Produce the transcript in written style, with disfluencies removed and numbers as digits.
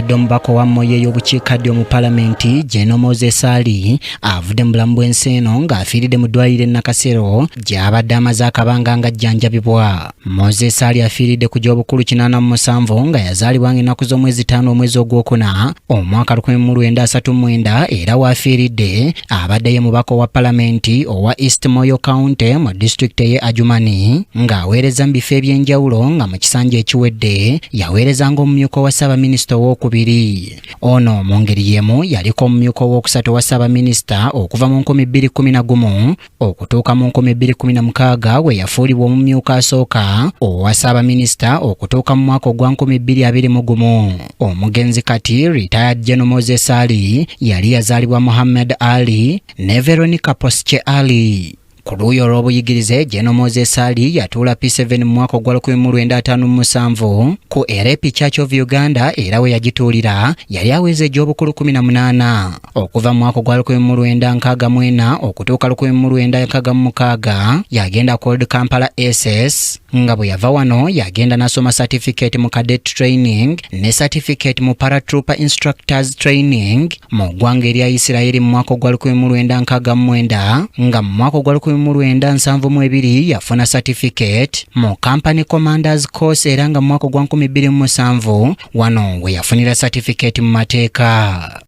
abadde omubaka wa Moyo ey'obukiikaddyo mu Palamenti General Moses Ali avudde mu bulamu bw'ensi eno ng'afiiridde mu ddwaliro e Nakasero gy'abadde amaze akabanga ng'ajjanjabibwa. Moses Ali afiiridde ku gy'obukulu 87 nga yazaalibwa ng'ennaku z'omwezi 5 omwezi ogwokuna omwaka 1939 era w'afiiridde abadde ye mubaka wa Palamenti owa East Moyo County mu disitulikiti y'e Adjumani ng'aweereza mu bifo eby'enjawulo nga mu kisanja ekiwedde yaweerezanga omumyuka wa Ssaabaminisita owookubiri. Ono mu ngeri y'emu yaliko omumyuka owookusatu wa Ssaabaminisita okuva mu 2011 okutuuka mu 2016 we yafuulibwa omumyuka asooka owa Ssaabaminisita okutuuka mu mwaka ogwa 2021. Omugenzi kati retired General Moses Ali yali yazaalibwa Muhammad Ali ne Veronica Posche Ali. Ku luuyi olw'obuyigirize General Moses Ali yatuula P7 mu mwaka ogwa 1957 ku Erepi Church of Uganda era we yagituulira yali aweze egy'obukulu 18. Okuva mu mwaka ogwa 1964 okutuuka 1966 yagenda ku Old Kampala SS nga bwe yava wano yagenda n'asoma certificate mu cadet training ne certificate mu paratrooper instructors training mu ggwanga erya Isirayiri mu mwaka ogwa 1969 nga mu mwaka ogwa 1972 yafuna certificate mu company commanders course era nga mu mwaka ogwa 2007 wano we yafunira certificate mu mateeka.